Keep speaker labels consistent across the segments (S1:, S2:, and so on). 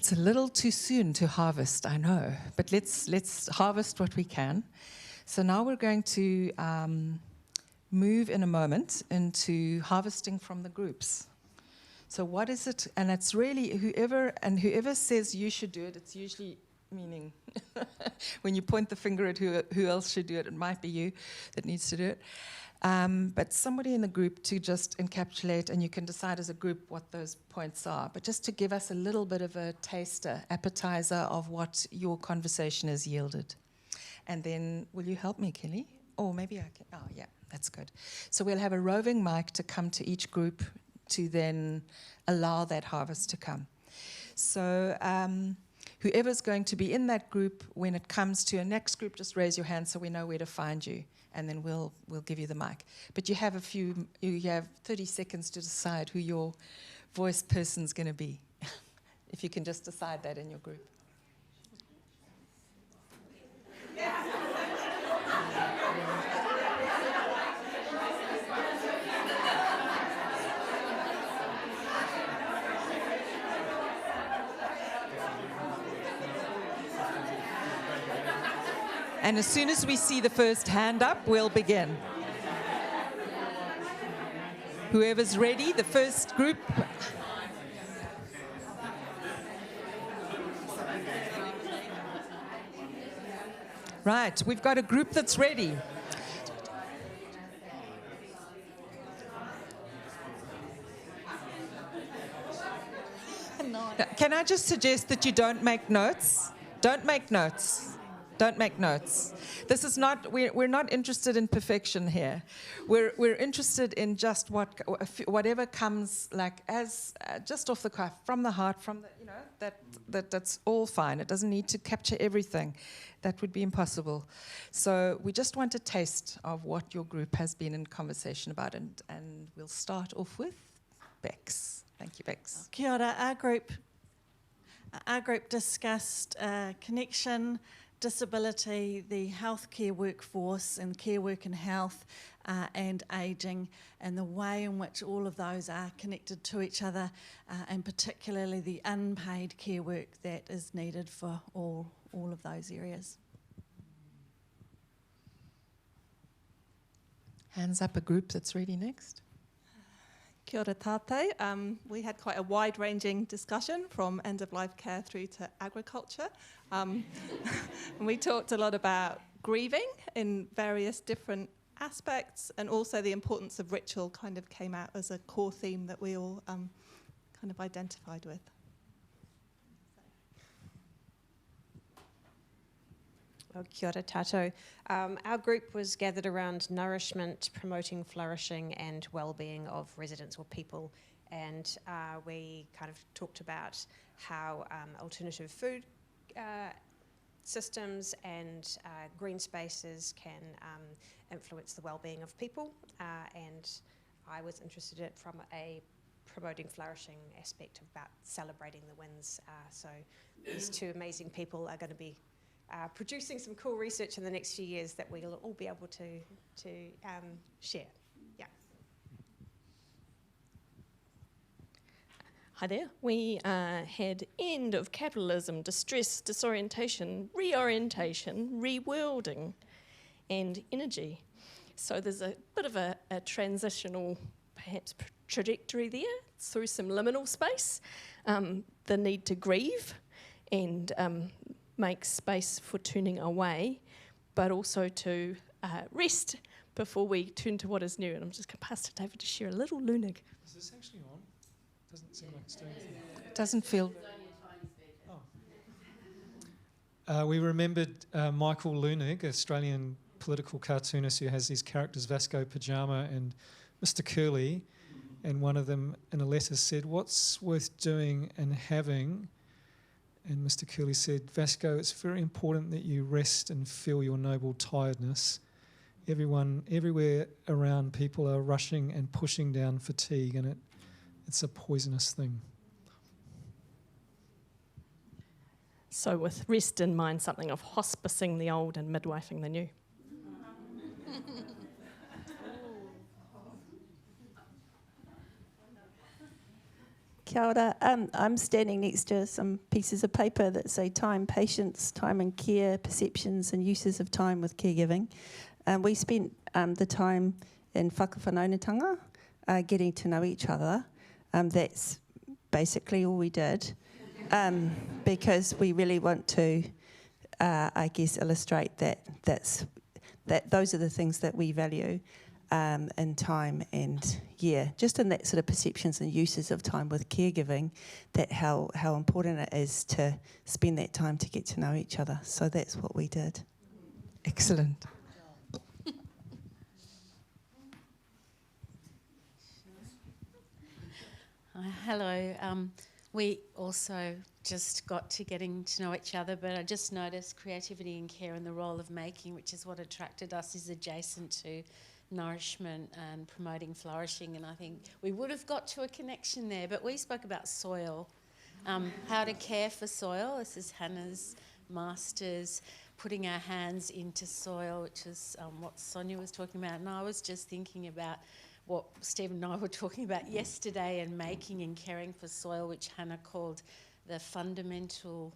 S1: It's a little too soon to harvest, I know, but let's harvest what we can. So now we're going to move in a moment into harvesting from the groups. So what is it? And it's really whoever says you should do it, it's usually meaning when you point the finger at who else should do it, it might be you that needs to do it. But somebody in the group to just encapsulate, and you can decide as a group what those points are. But just to give us a little bit of a taster, appetizer of what your conversation has yielded. And then, will you help me, Kelly? Or maybe I can. Oh, yeah, that's good. So we'll have a roving mic to come to each group to then allow that harvest to come. So whoever's going to be in that group, when it comes to a next group, just raise your hand so we know where to find you, and then we'll give you the mic. But you have 30 seconds to decide who your voice person's going to be, if you can just decide that in your group. And as soon as we see the first hand up, we'll begin. Whoever's ready, the first group. Right, we've got a group that's ready. Can I just suggest that you don't make notes? Don't make notes. Don't make notes. This is not, we're not interested in perfection here. We're interested in just whatever comes like as just off the cuff, from the heart, from the, that's all fine. It doesn't need to capture everything. That would be impossible. So we just want a taste of what your group has been in conversation about, and we'll start off with Bex. Thank you, Bex.
S2: Kia ora. Our group discussed connection, disability, the healthcare workforce and care work and health, and ageing, and the way in which all of those are connected to each other, and particularly the unpaid care work that is needed for all of those areas.
S1: Hands up, a group that's ready next.
S3: Kia ora tātou. We had quite a wide-ranging discussion from end-of-life care through to agriculture. And we talked a lot about grieving in various different aspects, and also the importance of ritual kind of came out as a core theme that we all kind of identified with.
S4: Kia ora tātou. Our group was gathered around nourishment, promoting flourishing and well-being of residents or people, and we kind of talked about how alternative food systems and green spaces can influence the well-being of people, and I was interested in it from a promoting flourishing aspect about celebrating the wins. So these two amazing people are going to be producing some cool research in the next few years that we'll all be able to share. Yeah.
S5: Hi there. We had end of capitalism, distress, disorientation, reorientation, reworlding, and energy. So there's a bit of a transitional, perhaps, trajectory there through some liminal space, the need to grieve and make space for turning away, but also to rest before we turn to what is new. And I'm just going to pass to David to share a little Lunig.
S6: Is this actually on? Doesn't seem like it's doing anything.
S1: It doesn't feel...
S6: We remembered Michael Lunig, Australian political cartoonist who has these characters, Vasco Pajama and Mr. Curly, and one of them in a letter said, "What's worth doing and having?" And Mr. Curly said, "Vasco, it's very important that you rest and feel your noble tiredness. Everywhere around, people are rushing and pushing down fatigue, and it's a poisonous thing."
S5: So with rest in mind, something of hospicing the old and midwifing the new.
S7: Kia ora. I'm standing next to some pieces of paper that say time, patience, time and care, perceptions and uses of time with caregiving. We spent the time in whakawhanaungatanga getting to know each other. That's basically all we did because we really want to, I guess, illustrate that those are the things that we value in time and just in that sort of perceptions and uses of time with caregiving, that how important it is to spend that time to get to know each other. So that's what we did.
S1: Excellent.
S8: Hello. We also just got to getting to know each other, but I just noticed creativity and care and the role of making, which is what attracted us, is adjacent to nourishment and promoting flourishing, and I think we would have got to a connection there, but we spoke about soil, how to care for soil. This is Hannah's master's, putting our hands into soil, which is what Sonia was talking about, and I was just thinking about what Stephen and I were talking about yesterday, and making and caring for soil, which Hannah called the fundamental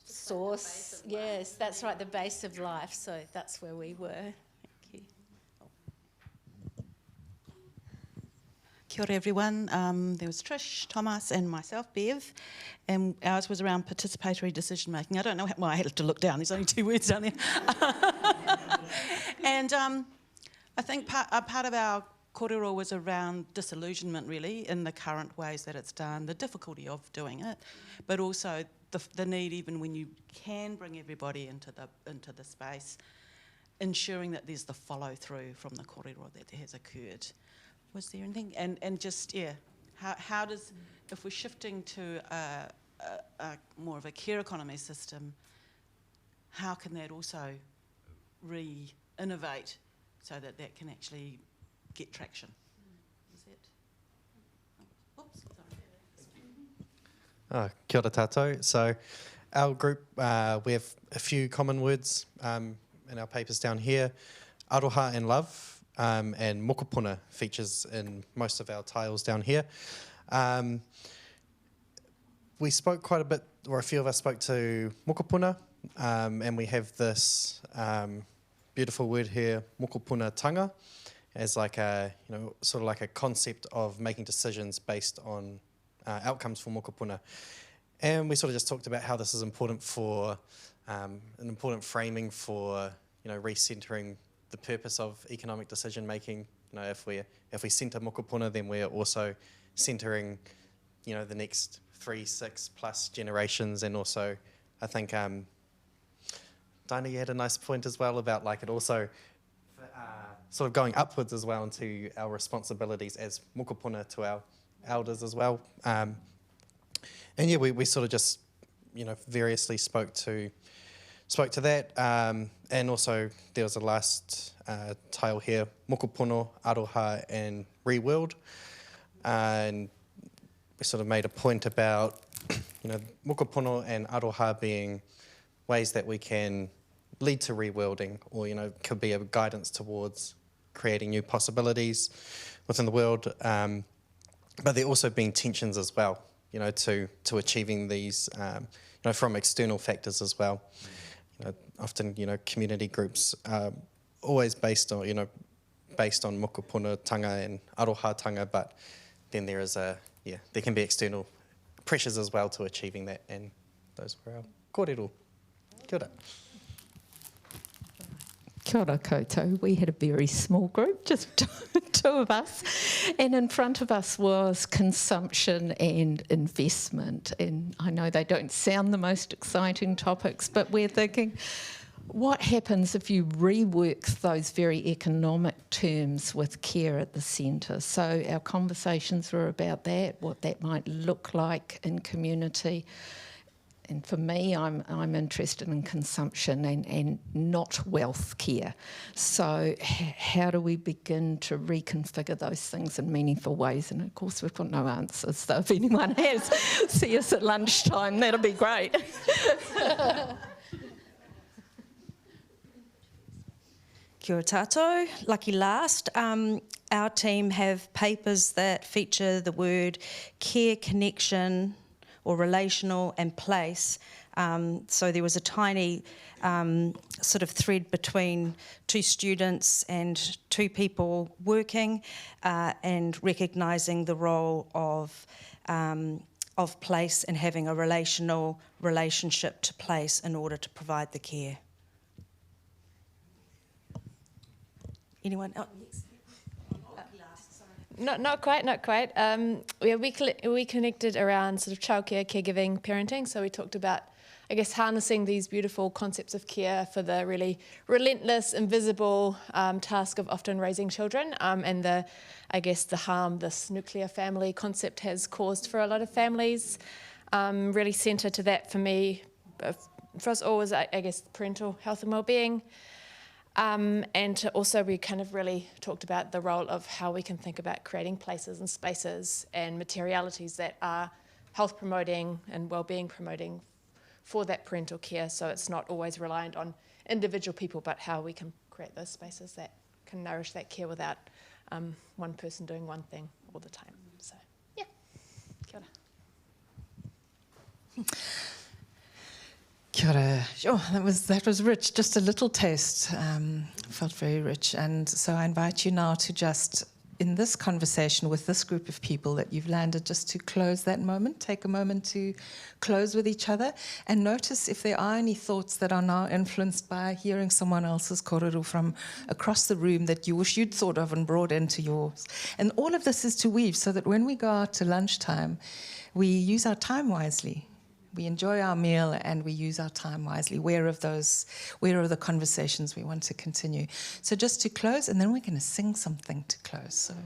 S8: source. Yes, that's right, the base of life. So that's where we were. Thank you.
S9: Kia ora everyone. There was Trish, Thomas and myself, Bev, and ours was around participatory decision making. I don't know why I had to look down, there's only 2 words down there. And I think part of our kōrero was around disillusionment, really, in the current ways that it's done, the difficulty of doing it, but also the need, even when you can bring everybody into the space, ensuring that there's the follow through from the kōrero that has occurred. Was there anything? And just, how does, if we're shifting to a more of a care economy system, how can that also re-innovate so that can actually get traction? Is that? Oops, sorry.
S10: Kia ora tātou. So our group, we have a few common words in our papers down here. Aroha and love, and mokopuna features in most of our tiles down here. We spoke quite a bit, or a few of us spoke to mokopuna, and we have this beautiful word here, mokopuna tanga, as like a, sort of like a concept of making decisions based on outcomes for mokopuna. And we sort of just talked about how this is important for, an important framing for, recentering the purpose of economic decision making. If we centre mokopuna, then we're also centering, the next 3, 6+ generations, and also, I think, Dinah, you had a nice point as well about it also sort of going upwards as well into our responsibilities as mokopuna to our elders as well. And we sort of just, variously spoke to that. And also there was a last tile here, mokopono, aroha and reworld. And we sort of made a point about, mokopono and aroha being ways that we can lead to rewilding, or could be a guidance towards creating new possibilities within the world, but there also being tensions as well, to achieving these, from external factors as well. Often, community groups are always based on mokopuna tanga and aroha tanga, but then there is there can be external pressures as well to achieving that, and those were our kōrero. Kia ora.
S11: Kia ora koutou. We had a very small group, just 2 of us, and in front of us was consumption and investment. And I know they don't sound the most exciting topics, but we're thinking, what happens if you rework those very economic terms with care at the centre? So our conversations were about that, what that might look like in community. And for me, I'm interested in consumption and not wealth care. So how do we begin to reconfigure those things in meaningful ways? And of course, we've got no answers. So if anyone has, see us at lunchtime. That'll be great.
S12: Kia ora tātou, lucky last. our team have papers that feature the word care, connection, or relational, and place. So there was a tiny sort of thread between two students and two people working and recognising the role of place and having a relationship to place in order to provide the care. Anyone else?
S13: Not quite. Yeah, we connected around sort of childcare, caregiving, parenting. So we talked about, I guess, harnessing these beautiful concepts of care for the really relentless, invisible task of often raising children, and the harm this nuclear family concept has caused for a lot of families. Really centre to that for me, for us all, was I guess parental health and well-being. And also we kind of really talked about the role of how we can think about creating places and spaces and materialities that are health promoting and well-being promoting for that parental care, so it's not always reliant on individual people, but how we can create those spaces that can nourish that care without one person doing one thing all the time. So, yeah. Kia ora.
S1: Kia ora. Oh, that was rich. Just a little taste. Felt very rich. And so I invite you now to just, in this conversation with this group of people that you've landed, just to close that moment. Take a moment to close with each other and notice if there are any thoughts that are now influenced by hearing someone else's korero from across the room that you wish you'd thought of and brought into yours. And all of this is to weave so that when we go out to lunchtime, we use our time wisely. We enjoy our meal and we use our time wisely. Where are the conversations we want to continue? So just to close, and then we're going to sing something to close. So.